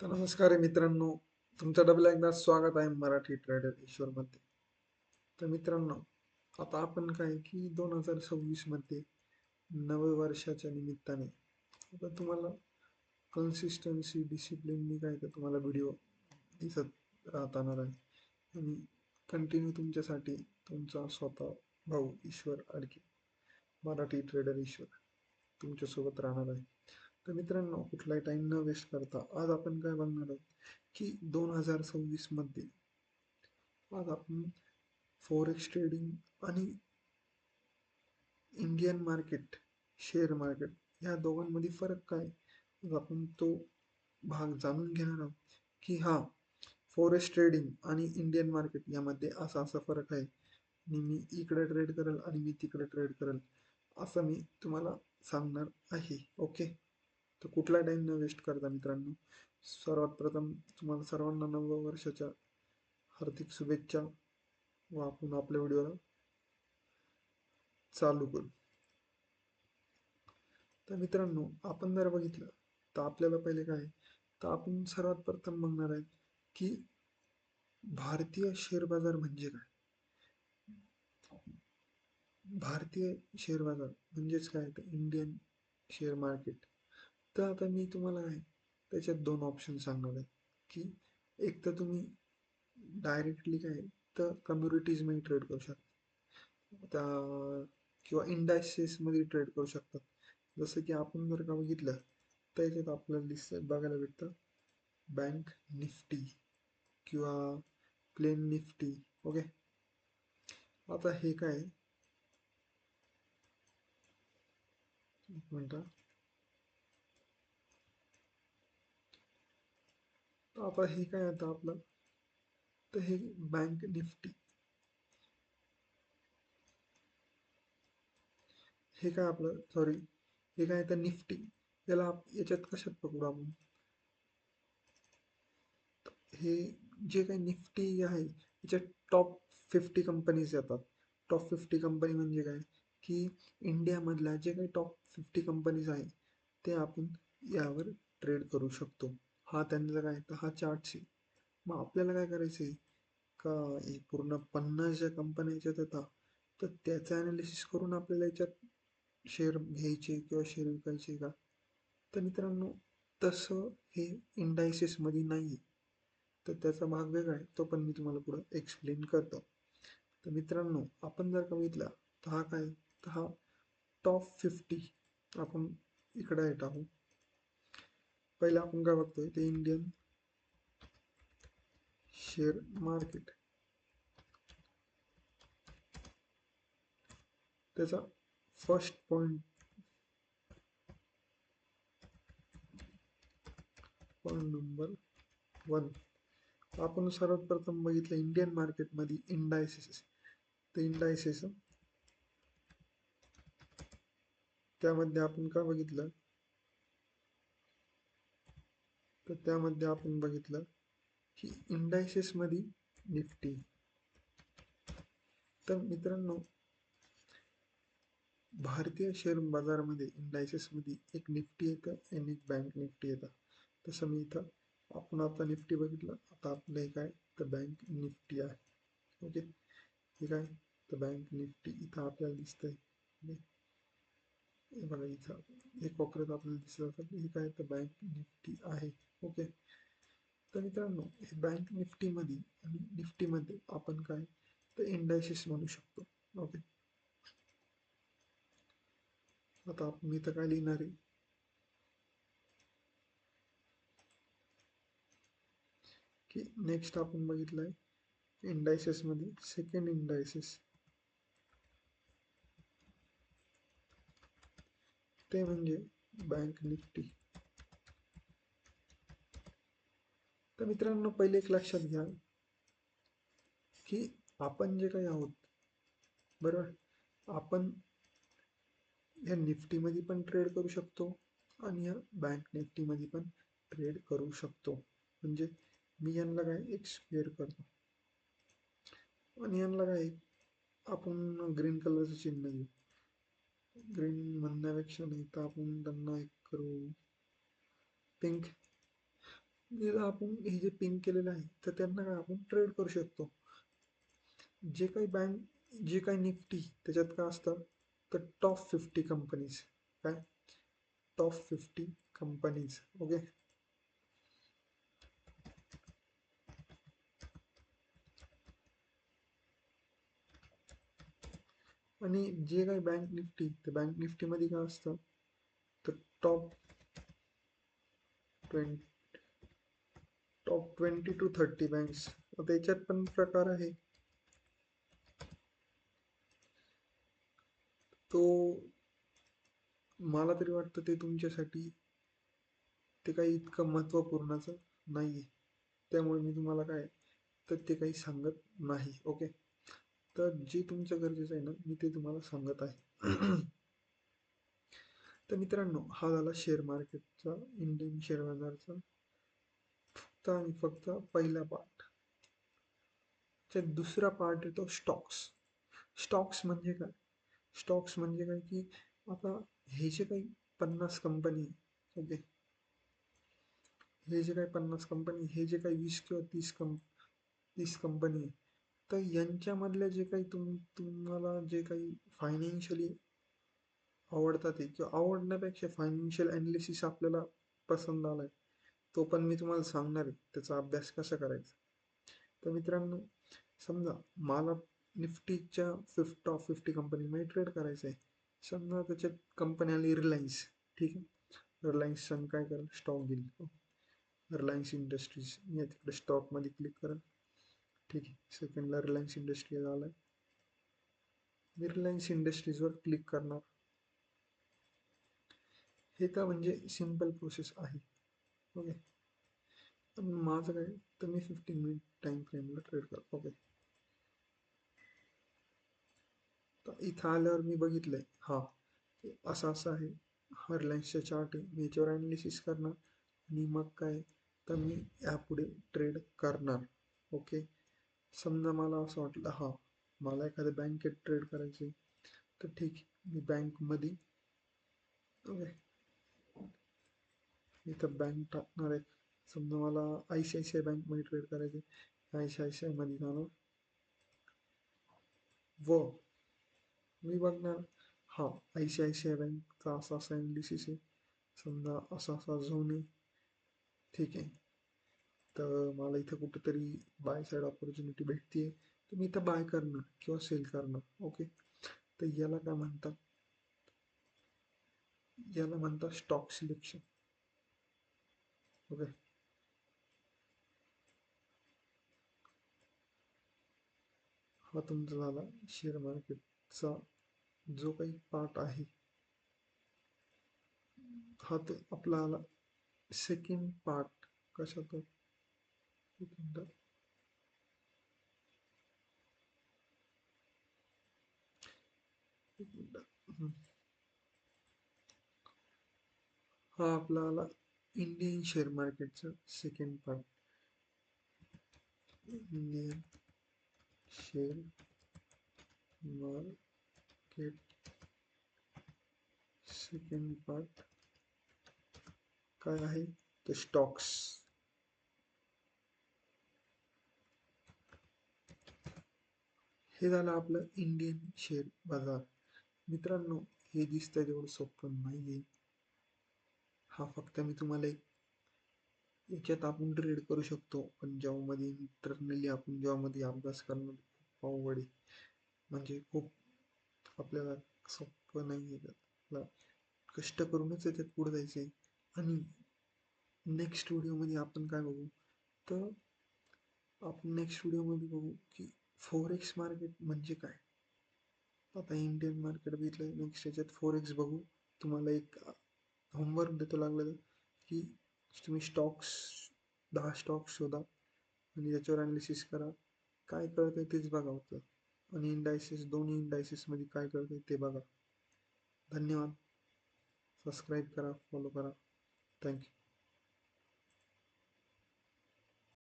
तर नमस्कार आहे मित्रांनो, तुमचं डबल एकदा स्वागत आहे मराठी ट्रेडर ईश्वरमध्ये. तर मित्रांनो, आता आपण काय की 2026 मध्ये नववर्षाच्या निमित्ताने आता तुम्हाला कन्सिस्टन्सी डिसिप्लिननी काय तर तुम्हाला व्हिडिओ दिसत राहणार आहे आणि कंटिन्यू तुमच्यासाठी तुमचा स्वतः भाऊ ईश्वर अडके, मराठी ट्रेडर ईश्वर तुमच्यासोबत राहणार आहे. तर मित्रांनो, कुठलाही टाइम न वेस्ट करता आज आपण काय बघणार आहोत की 2026 मध्ये आज आपण फॉरेक्स ट्रेडिंग आणि इंडियन मार्केट, शेअर मार्केट या दोघांमध्ये फरक काय, मग आपण तो भाग जाणून घेणार आहोत की हा फॉरेक्स ट्रेडिंग आणि इंडियन मार्केट यामध्ये असा असा फरक आहे आणि मी इकडे ट्रेड करेल आणि मी तिकडे ट्रेड करेल असं मी तुम्हाला सांगणार आहे. ओके. तर कुठला टाइम न वेस्ट करता मित्रांनो, सर्वात प्रथम तुम्हाला सर्वांना नववर्षाच्या हार्दिक शुभेच्छा व आपण आपल्या व्हिडिओला चालू करू. तर मित्रांनो, आपण जर बघितलं तर आपल्याला पहिले काय, तर आपण सर्वात प्रथम बघणार आहे की भारतीय शेअर बाजार म्हणजे काय. भारतीय शेअर बाजार म्हणजेच काय, तर इंडियन शेअर मार्केट. तर आता मी तुम्हाला काय त्याच्यात दोन ऑप्शन सांगणार आहे की एक तर तुम्ही डायरेक्टली काय तर कम्युनिटीजमध्ये ट्रेड करू शकता, किंवा इंडायसेसमध्ये ट्रेड करू शकतात. जसं की आपण जर का बघितलं तर याच्यात आपल्याला दिसतं बघायला भेटतं बँक निफ्टी किंवा प्लेन निफ्टी. ओके. आता हे काय, एक मिनटं. तर आता हे काय आता आपलं, तर हे बँक निफ्टी, हे काय आपलं सॉरी, हे काय तर निफ्टी, याला याच्यात कशात पकडू आपण. हे जे काही निफ्टी आहे याच्यात टॉप 50 कंपनीज येतात. टॉप 50 कंपनी म्हणजे काय की इंडियामधल्या जे काही टॉप 50 कंपनीज आहे ते आपण यावर ट्रेड करू शकतो. हा त्यांचा काय तर हा चार्ट आहे. मग आपल्याला काय करायचं आहे का, हे पूर्ण 50 ज्या कंपन्या याच्यात येतात तर त्याचं ॲनालिसिस करून आपल्याला याच्यात शेअर घ्यायचे किंवा शेअर विकायचे का. तर मित्रांनो, तसं हे इंडायसेसमध्ये नाही. तर त्याचा भाग वेगळा आहे, तो पण मी तुम्हाला पुढं एक्सप्लेन करतो. तर मित्रांनो, आपण जर का बघितला तर हा काय, तर हा टॉप 50 आपण इकडे येत आहोत. पहिला आपण काय बघतोय ते इंडियन शेअर मार्केट. त्याचा फर्स्ट पॉईंट नंबर 1, आपण सर्वात प्रथम बघितलं इंडियन मार्केटमध्ये इंडायसेस. तर इंडायसेस त्यामध्ये आपण काय बघितलं, तर त्यामध्ये आपण बघितलं की इंडायसेसमध्ये निफ्टी. तर मित्रांनो, भारतीय शेअर बाजारामध्ये इंडायसेसमध्ये एक निफ्टी येतं आणि एक बँक निफ्टी येतं. तसं मी इथं, आपण आता निफ्टी बघितलं, आता आपलं हे काय तर बँक निफ्टी आहे. ओके. हे काय तर बँक निफ्टी इथं आपल्याला दिसतंय. हे बघा इथं एक कोपऱ्यात आपल्याला दिसत असेल हे काय तर बँक निफ्टी आहे. ओके. तर मित्रांनो, हे बँक निफ्टीमध्ये आणि निफ्टीमध्ये आपण काय तर इंडायसेस म्हणू शकतो. ओके. आता मी इथं काय लिहिणार आहे की नेक्स्ट आपण बघितलंय इंडायसेस मध्ये सेकंड इंडायसेस, ते म्हणजे बँक निफ्टी. तर मित्रांनो, पहिले एक लक्षात घ्या की आपण जे काही आहोत, बरोबर, आपण या निफ्टीमध्ये पण ट्रेड करू शकतो आणि या बँक निफ्टीमध्ये पण ट्रेड करू शकतो. म्हणजे मी यांना काय एक स्क्वेअर करतो आणि यांना काय आपण ग्रीन कलरचं चिन्ह देऊ. ग्रीन म्हणण्यापेक्षा नाही तर आपण त्यांना एक करू पिंक. जर आपण हे जे पिन केलेलं आहे तर त्यांना काय आपण ट्रेड करू शकतो. जे काही जे काही निफ्टी त्याच्यात काय असतं, तर टॉप 50 कंपनीज. काय? Top 50 companies. ओके. आणि जे काही बँक निफ्टी, तर बँक निफ्टीमध्ये काय असतं, तर टॉप 20 टॉप 20 to 30 बँक्स. आता याच्यात पण प्रकार आहे. तो मला तरी वाटतं ते तुमच्यासाठी ते काही इतकं महत्त्वपूर्णच नाही आहे. त्यामुळे मी तुम्हाला काय तर ते काही सांगत नाही. ओके. तर जे तुमचं गरजेचं आहे ना, मी ते तुम्हाला सांगत आहे. तर मित्रांनो, हा झाला शेअर मार्केटचा, इंडियन शेअर बाजारचा फक्त आणि फक्त पहिला पार्ट. त्यात दुसरा पार्ट येतो स्टॉक्स. स्टॉक्स म्हणजे काय? स्टॉक्स म्हणजे काय की आता हे जे काही 50 कंपनी, ओके, हे जे काही 50 कंपनी, हे जे काही 20 किंवा 30 कंपनी आहे, तर यांच्यामधल्या जे काही तुम्हाला जे काही फायनान्शियली आवडतात आहे, किंवा आवडण्यापेक्षा फायनान्शियल ॲनालिसिस आपल्याला पसंत आलाय, तो पण मी तुम्हाला सांगणार आहे त्याचा अभ्यास कसा करायचा. तर मित्रांनो, समजा मला निफ्टीच्या टॉप 50 कंपनीमध्ये ट्रेड करायचं आहे. समजा त्याच्यात कंपनी आली रिलायन्स. ठीक आहे. रिलायन्स काय करेल, स्टॉक घेईल. रिलायन्स इंडस्ट्रीज, मी तिकडे स्टॉकमध्ये क्लिक करेल. ठीक आहे. सेकंडला रिलायन्स इंडस्ट्रीज आलाय. मी रिलायन्स इंडस्ट्रीजवर क्लिक करणार. हे का म्हणजे सिंपल प्रोसेस आहे. ओके. पण माझं काय, तर मी 15 मिनिट टाइम फ्रेमला ट्रेड करतो. ओके. तर इथं आल्यावर मी बघितलंय, हा असं असं आहे, हा रिलायन्सचा चार्ट आहे, मी याच्यावर ॲनालिसिस करणार आणि मग काय, तर मी यापुढे ट्रेड करणार. ओके. समजा मला असं वाटलं, हा मला एखाद्या बँकेत ट्रेड करायचे, तर ठीक आहे, मी बँकमध्ये, ओके, इथं बँक टाकणार आहे. समजा मला ICICI बँकमध्ये ट्रेड करायचे, ICICI मध्ये जाणार व मी बघणार, हा ICICI बँकचा असा असा ॲनालिसिस आहे, समजा असा असा झोन आहे. ठीक आहे. तर मला इथं कुठेतरी बाय साईड ऑपॉर्च्युनिटी भेटते, तर मी इथं बाय करणार किंवा सेल करणार. ओके. तर याला म्हणतात स्टॉक सिलेक्शन. ओके. हा तुमचा झाला शेअर मार्केटचा जो काही पार्ट आहे. हा तो आपला आला सेकंड पार्ट. कशात? एक मिनिट. एक मिनिट. हम्म. हा आपला आला इंडियन शेअर मार्केटचा second part. Indian share market second part काय आहे, तर स्टॉक्स. हे झालं आपलं इंडियन शेअर बाजार. मित्रांनो, हे दिसतंय तेवढं सोपं नाहीये. हा फक्त मी तुम्हाला एक, याच्यात आपण ट्रेड करू शकतो, पण जेव्हा मध्ये इंटरनली आपण जेव्हा मध्ये अभ्यास करणं खूप अवघड आहे. म्हणजे खूप आपल्याला सोपं नाही आहे. आपल्याला कष्ट करूनच याच्यात पुढे जायचं आहे. आणि नेक्स्ट व्हिडिओमध्ये आपण काय बघू, तर आपण नेक्स्ट व्हिडिओमध्ये बघू की फॉरेक्स मार्केट म्हणजे काय. आता इंडियन मार्केट बघितलं, नेक्स्ट याच्यात फॉरेक्स बघू. तुम्हाला एक होमवर्क देतो लागलं की तुम्ही स्टॉक्स, 10 स्टॉक्स शोधा आणि त्याच्यावर ॲनालिसिस करा. काय कळतंय तेच बघा होतं. आणि इंडायसिस, दोन्ही इंडायसिसमध्ये काय कळतंय ते बघा. धन्यवाद. सबस्क्राईब करा, फॉलो करा. थँक्यू.